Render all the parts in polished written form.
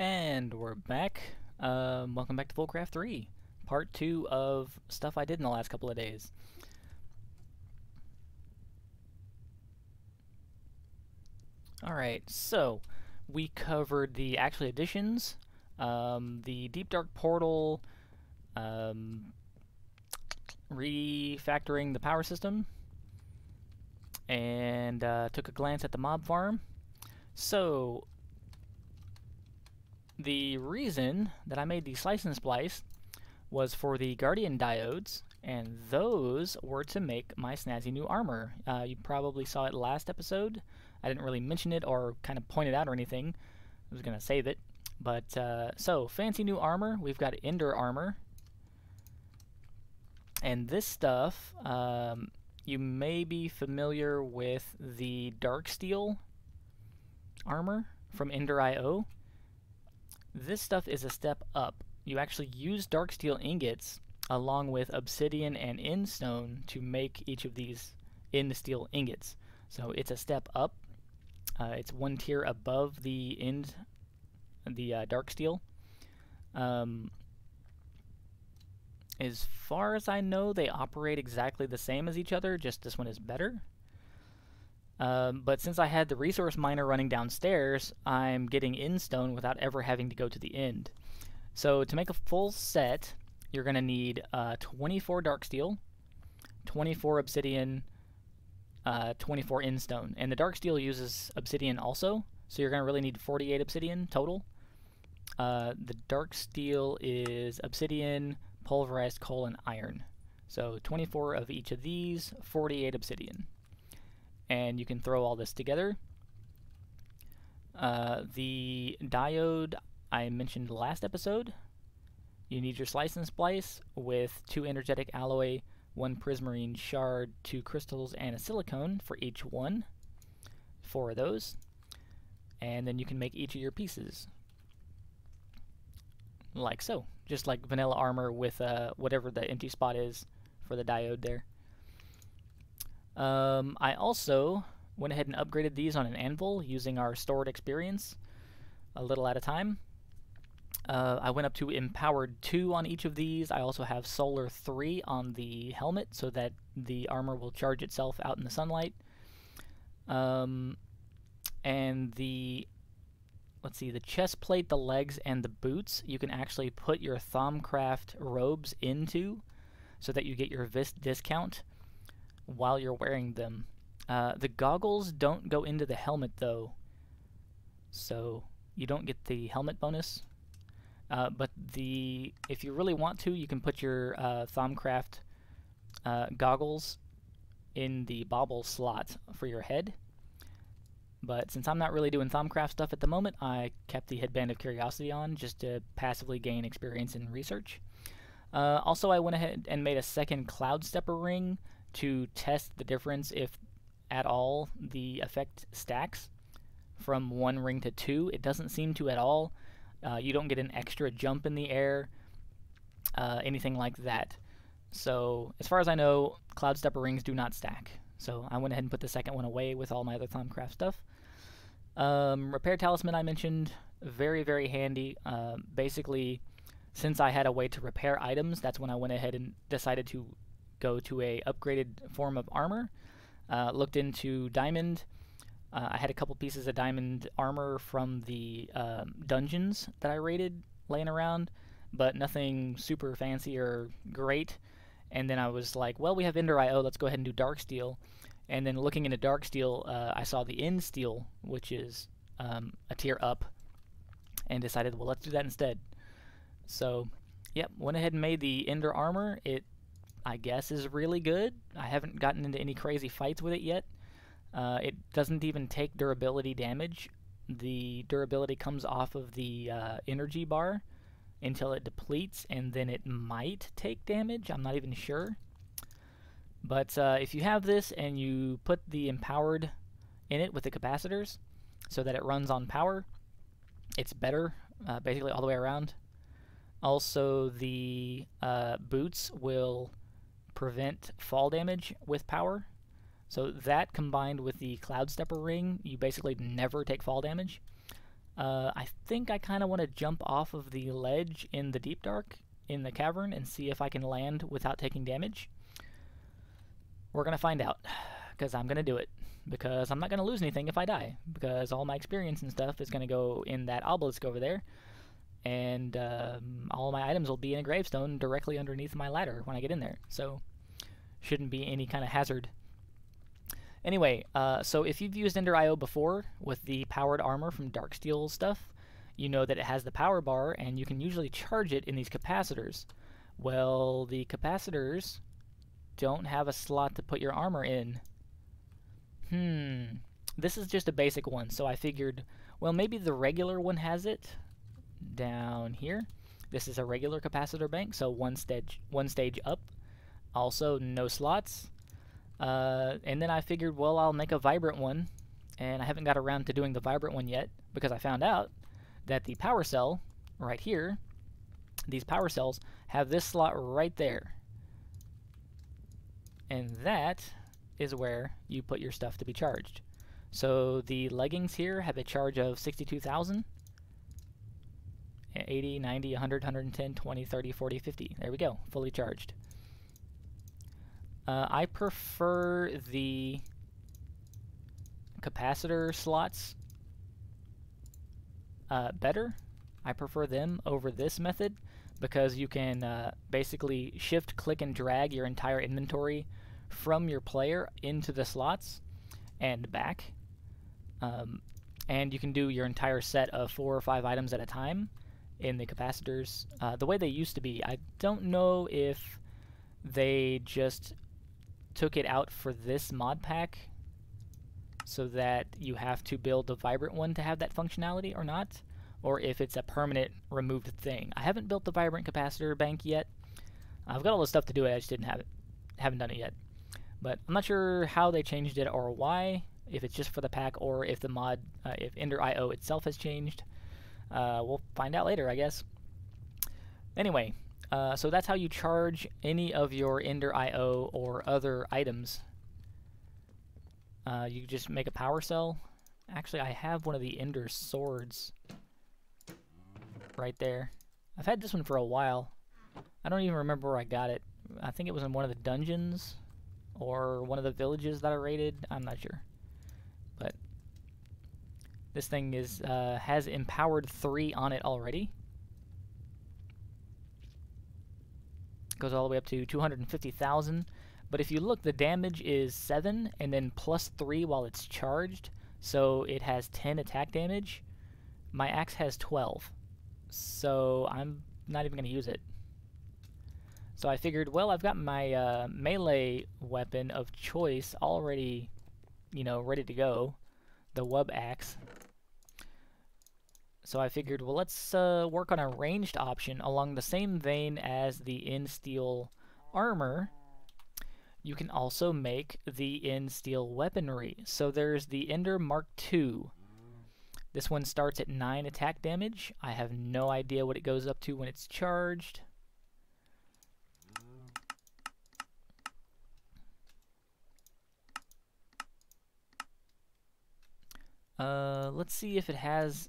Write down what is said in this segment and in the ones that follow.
And we're back. Welcome back to FoolCraft 3, part 2 of stuff I did in the last couple of days. Alright, so we covered the actual additions, the Deep Dark Portal, refactoring the power system, and took a glance at the mob farm. So the reason that I made the Slice and Splice was for the Guardian diodes, and those were to make my snazzy new armor. You probably saw it last episode. I didn't really mention it or kind of point it out or anything. I was going to save it. But, so, fancy new armor. We've got Ender armor. And this stuff, you may be familiar with the Darksteel armor from Ender.io. This stuff is a step up. You actually use Darksteel ingots along with obsidian and endstone to make each of these endsteel ingots. So it's a step up. It's one tier above the Darksteel. As far as I know, they operate exactly the same as each other, just this one is better. But since I had the resource miner running downstairs, I'm getting endstone without ever having to go to the end. So to make a full set, you're going to need 24 Darksteel, 24 obsidian, 24 endstone. And the Darksteel uses obsidian also, so you're going to really need 48 obsidian total. The Darksteel is obsidian, pulverized coal, and iron. So 24 of each of these, 48 obsidian. And you can throw all this together. The diode I mentioned last episode. You need your Slice and Splice with 2 energetic alloy, 1 prismarine shard, 2 crystals, and a silicone for each one. 4 of those. And then you can make each of your pieces. Like so. Just like vanilla armor with whatever the empty spot is for the diode there. I also went ahead and upgraded these on an anvil using our stored experience a little at a time. I went up to Empowered 2 on each of these. I also have Solar 3 on the helmet so that the armor will charge itself out in the sunlight. And the chest plate, the legs, and the boots, you can actually put your FoolCraft robes into so that you get your VIST discount while you're wearing them. The goggles don't go into the helmet though, so you don't get the helmet bonus. But if you really want to, you can put your FoolCraft goggles in the bauble slot for your head. But since I'm not really doing FoolCraft stuff at the moment, I kept the Headband of Curiosity on just to passively gain experience in research. Also, I went ahead and made a second Cloud Stepper ring to test the difference, if at all, the effect stacks from 1 ring to 2. It doesn't seem to at all. You don't get an extra jump in the air, anything like that. So, as far as I know, Cloud Stepper rings do not stack. So, I went ahead and put the second one away with all my other FoolCraft stuff. Repair Talisman I mentioned, very, very handy. Basically, since I had a way to repair items, that's when I went ahead and decided to go to a upgraded form of armor. Looked into diamond. I had a couple pieces of diamond armor from the dungeons that I raided laying around, but nothing super fancy or great. And then I was like, well, we have Ender.io, let's go ahead and do Darksteel. And then looking into Darksteel, I saw the Endsteel, which is a tier up, and decided, well, let's do that instead. So, yep, went ahead and made the Ender armor. It, I guess, is really good. I haven't gotten into any crazy fights with it yet. It doesn't even take durability damage. The durability comes off of the energy bar until it depletes, and then it might take damage. I'm not even sure. But if you have this and you put the Empowered in it with the capacitors so that it runs on power, it's better basically all the way around. Also, the boots will prevent fall damage with power. So that combined with the Cloud Stepper ring, you basically never take fall damage. I think I kind of want to jump off of the ledge in the deep dark in the cavern and see if I can land without taking damage. We're going to find out, because I'm going to do it. Because I'm not going to lose anything if I die, because all my experience and stuff is going to go in that obelisk over there, and all my items will be in a gravestone directly underneath my ladder when I get in there, so shouldn't be any kind of hazard. Anyway, so if you've used Ender IO before with the powered armor from Darksteel stuff, you know that it has the power bar, and you can usually charge it in these capacitors. Well, the capacitors don't have a slot to put your armor in. This is just a basic one, so I figured, well, maybe the regular one has it down here. This is a regular capacitor bank, so one stage up. Also, no slots. And then I figured, well, I'll make a vibrant one, and I haven't got around to doing the vibrant one yet, because I found out that the power cell right here, these power cells, have this slot right there. And that is where you put your stuff to be charged. So the leggings here have a charge of 62,000, 80, 90, 100, 110, 20, 30, 40, 50. There we go, fully charged. I prefer the capacitor slots better. I prefer them over this method because you can basically shift, click, and drag your entire inventory from your player into the slots and back. And you can do your entire set of 4 or 5 items at a time in the capacitors the way they used to be. I don't know if they just took it out for this mod pack so that you have to build a vibrant one to have that functionality or not, or if it's a permanent removed thing. I haven't built the vibrant capacitor bank yet. I've got all the stuff to do it, I just haven't done it yet. But I'm not sure how they changed it or why, if it's just for the pack or if the mod, if Ender IO itself has changed. We'll find out later, I guess. Anyway, so that's how you charge any of your Ender IO or other items. You just make a power cell. Actually, I have one of the Ender swords right there. I've had this one for a while. I don't even remember where I got it. I think it was in one of the dungeons or one of the villages that I raided. I'm not sure. But this thing is has empowered 3 on it already. Goes all the way up to 250,000. But if you look, the damage is 7 and then plus 3 while it's charged. So it has 10 attack damage. My axe has 12. So I'm not even going to use it. So I figured, well, I've got my melee weapon of choice already, you know, ready to go. The wub axe. So I figured, well, let's work on a ranged option along the same vein as the in-steel armor. You can also make the in-steel weaponry. So there's the Ender Mark II. This one starts at 9 attack damage. I have no idea what it goes up to when it's charged. Let's see if it has...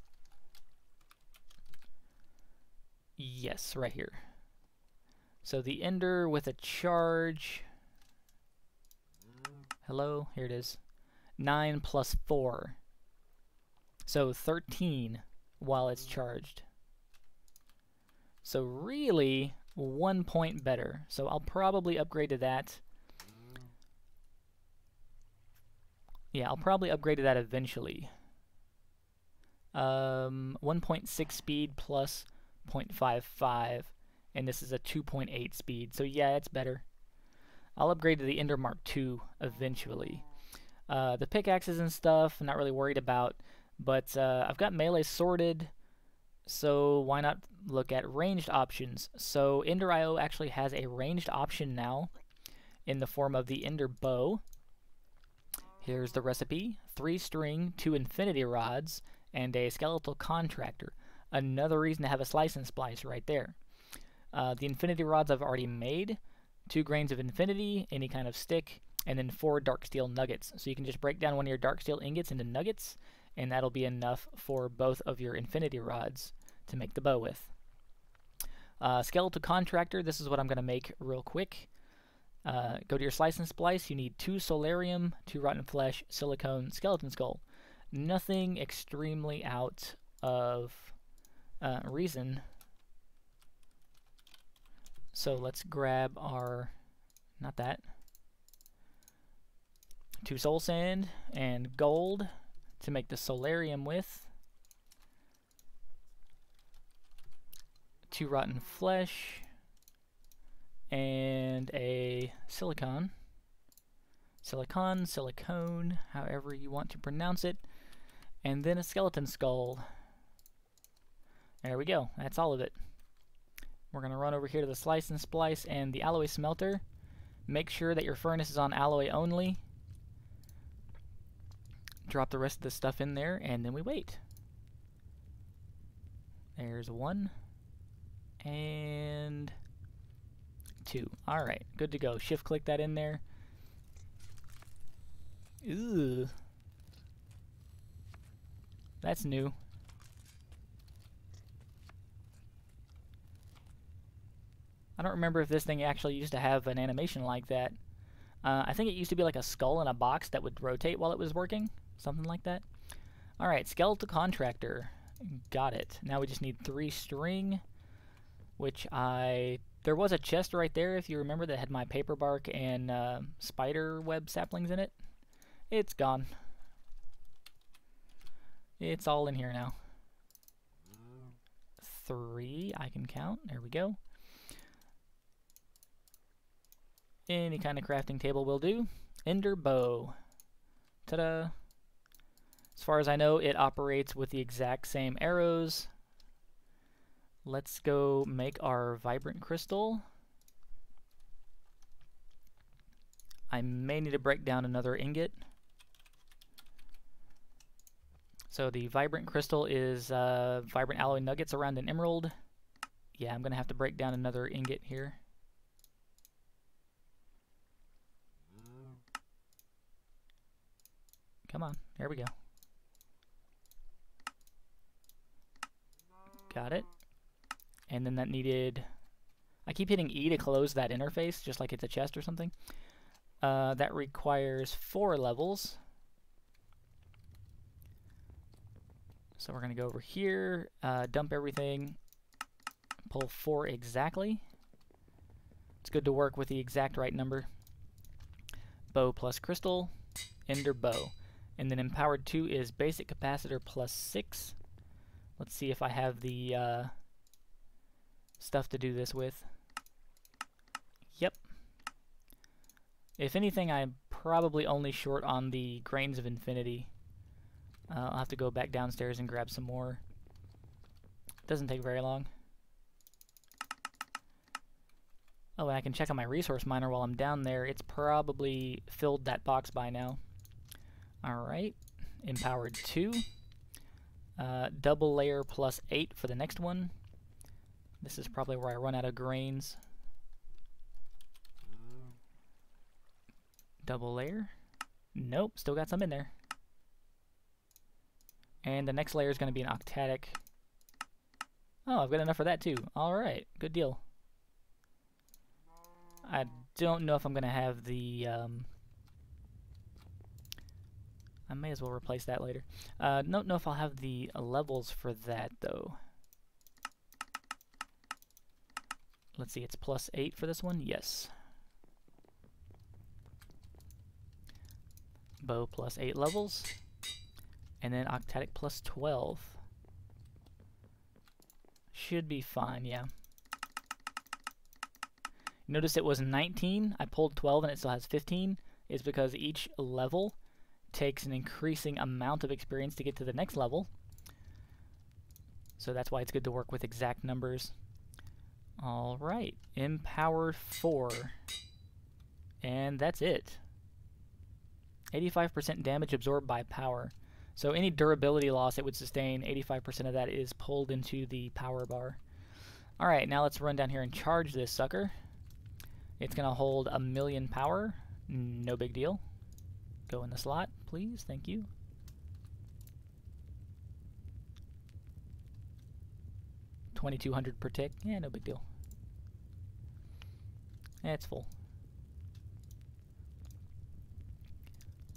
Yes, right here. So the Ender with a charge... Hello? Here it is. 9 plus 4. So 13 while it's charged. So really, 1 point better. So I'll probably upgrade to that. Yeah, I'll probably upgrade to that eventually. 1.6 speed plus 0.55, and this is a 2.8 speed. So yeah, it's better. I'll upgrade to the Ender Mark II eventually. The pickaxes and stuff, I'm not really worried about, but I've got melee sorted, so why not look at ranged options? So Ender IO actually has a ranged option now in the form of the Ender Bow. Here's the recipe: 3 string, 2 infinity rods, and a skeletal contractor. Another reason to have a slice and splice right there. The infinity rods I've already made. 2 grains of infinity, any kind of stick, and then 4 dark steel nuggets. So you can just break down one of your dark steel ingots into nuggets, and that'll be enough for both of your infinity rods to make the bow with. Skeletal contractor, this is what I'm going to make real quick. Go to your slice and splice. You need 2 solarium, 2 rotten flesh, silicone, skeleton skull. Nothing extremely out of reason. So let's grab our, not that, 2 soul sand and gold to make the solarium with. 2 rotten flesh and a silicone, however you want to pronounce it, and then a skeleton skull. There we go, that's all of it. We're going to run over here to the slice and splice and the alloy smelter. Make sure that your furnace is on alloy only. Drop the rest of the stuff in there, and then we wait. There's 1 and 2. Alright, good to go. Shift click that in there. Ooh. That's new. I don't remember if this thing actually used to have an animation like that. I think it used to be like a skull in a box that would rotate while it was working. Something like that. Alright, skeletal contractor. Got it. Now we just need 3 string, which there was a chest right there, if you remember, that had my paper bark and spider web saplings in it. It's gone. It's all in here now. 3 I can count. There we go. Any kind of crafting table will do. Ender bow. Ta-da. As far as I know, it operates with the exact same arrows. Let's go make our vibrant crystal. I may need to break down another ingot. So the vibrant crystal is vibrant alloy nuggets around an emerald. Yeah, I'm going to have to break down another ingot here. Come on, there we go. Got it. And then that needed... I keep hitting E to close that interface, just like it's a chest or something. That requires 4 levels. So we're going to go over here, dump everything, pull 4 exactly. It's good to work with the exact right number. Bow plus crystal, ender bow. And then empowered 2 is basic capacitor plus 6. Let's see if I have the stuff to do this with. Yep. If anything, I'm probably only short on the grains of infinity. I'll have to go back downstairs and grab some more. Doesn't take very long. Oh, and I can check on my resource miner while I'm down there. It's probably filled that box by now. Alright, empowered 2. Double layer plus 8 for the next one. This is probably where I run out of grains. Double layer. Nope, still got some in there. And the next layer is going to be an octatic. Oh, I've got enough for that too. Alright, good deal. I don't know if I'm going to have the... I may as well replace that later. Don't know if I'll have the levels for that, though. Let's see, it's plus 8 for this one? Yes. Bow plus 8 levels. And then octatic plus 12. Should be fine, yeah. Notice it was 19. I pulled 12 and it still has 15. It's because each level takes an increasing amount of experience to get to the next level. So that's why it's good to work with exact numbers. Alright, empower 4. And that's it. 85% damage absorbed by power. So any durability loss it would sustain, 85% of that is pulled into the power bar. Alright, now let's run down here and charge this sucker. It's going to hold 1,000,000 power. No big deal. Go in the slot, please. Thank you. 2200 per tick. Yeah, no big deal. Yeah, it's full.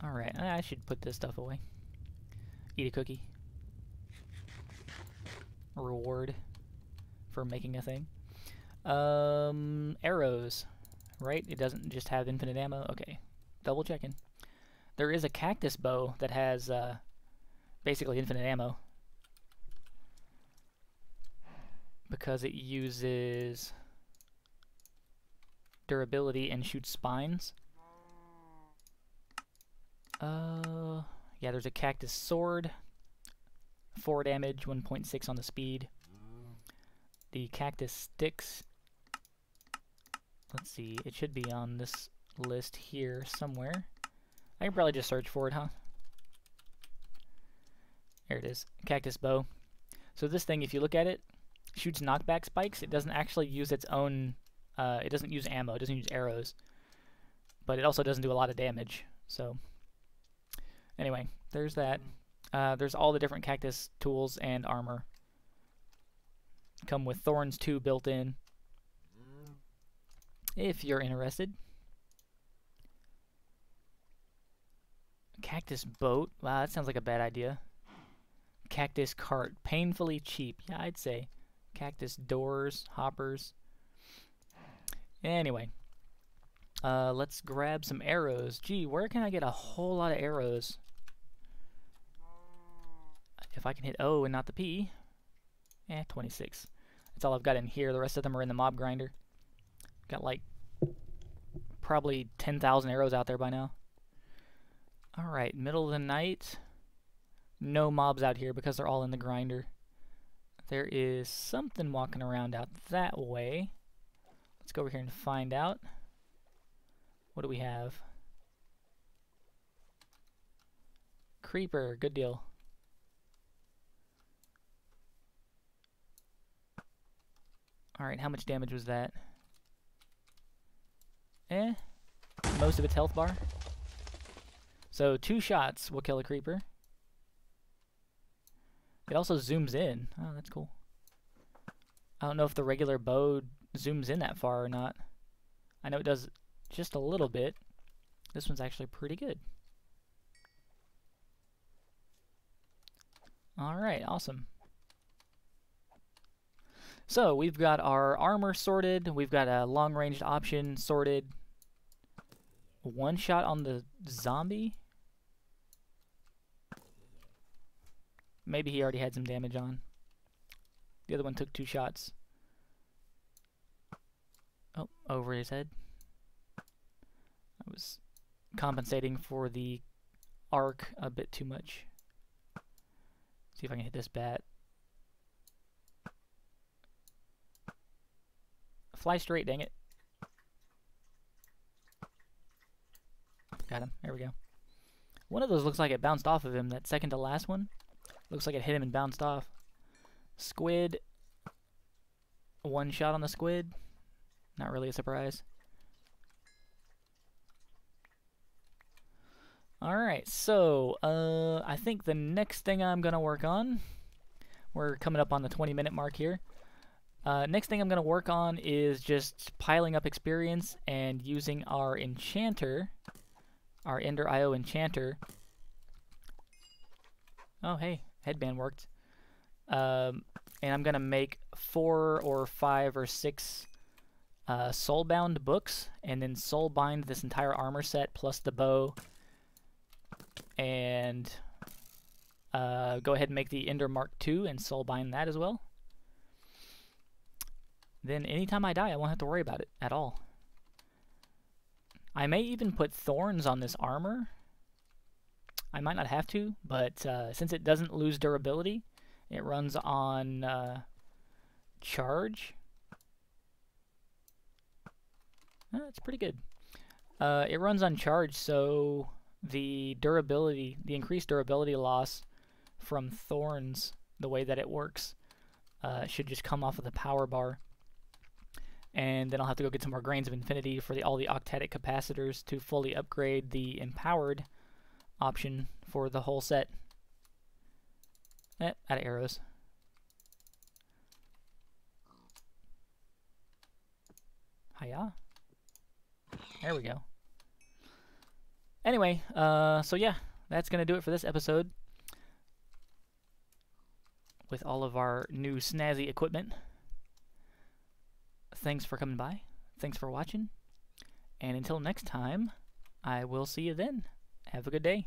Alright, I should put this stuff away. Eat a cookie. A reward for making a thing. Arrows. Right? It doesn't just have infinite ammo. Okay. Double checking. There is a cactus bow that has basically infinite ammo. Because it uses durability and shoots spines. Yeah, there's a cactus sword. 4 damage, 1.6 on the speed. The cactus sticks. Let's see, it should be on this list here somewhere. I can probably just search for it, huh? There it is. Cactus bow. So this thing, if you look at it, shoots knockback spikes. It doesn't actually use its own... it doesn't use ammo. It doesn't use arrows. But it also doesn't do a lot of damage. So, anyway, there's that. There's all the different cactus tools and armor. Come with thorns too built in. If you're interested. Cactus boat. Wow, that sounds like a bad idea. Cactus cart. Painfully cheap. Yeah, I'd say. Cactus doors. Hoppers. Anyway. Let's grab some arrows. Gee, where can I get a whole lot of arrows? If I can hit O and not the P. 26. That's all I've got in here. The rest of them are in the mob grinder. Got like probably 10,000 arrows out there by now. Alright, middle of the night. No mobs out here because they're all in the grinder. There is something walking around out that way. Let's go over here and find out. What do we have? Creeper, good deal. Alright, how much damage was that? Most of its health bar. So 2 shots will kill a creeper. It also zooms in. Oh, that's cool. I don't know if the regular bow zooms in that far or not. I know it does just a little bit. This one's actually pretty good. Alright, awesome. So, we've got our armor sorted. We've got a long-ranged option sorted. 1 shot on the zombie? Maybe he already had some damage on. The other one took 2 shots. Oh, over his head. I was compensating for the arc a bit too much. See if I can hit this bat. Fly straight, dang it. Got him. There we go. One of those looks like it bounced off of him. That second to last one looks like it hit him and bounced off. Squid. 1 shot on the squid. Not really a surprise. Alright, so I think the next thing I'm going to work on, we're coming up on the 20-minute mark here. Next thing I'm going to work on is just piling up experience and using our enchanter, our Ender IO enchanter. Oh, hey, headband worked. And I'm going to make 4 or 5 or 6 soulbound books, and then soulbind this entire armor set plus the bow, and go ahead and make the Ender Mark II and soulbind that as well. Then anytime I die, I won't have to worry about it at all. I may even put thorns on this armor. I might not have to, but since it doesn't lose durability, it runs on charge. That's pretty good. It runs on charge, so the durability, the increased durability loss from thorns, the way that it works, should just come off of the power bar. And then I'll have to go get some more Grains of Infinity for all the octetic capacitors to fully upgrade the empowered option for the whole set. Out of arrows. Hiya. There we go. Anyway, so yeah, that's going to do it for this episode. With all of our new snazzy equipment. Thanks for coming by. Thanks for watching. And until next time, I will see you then. Have a good day.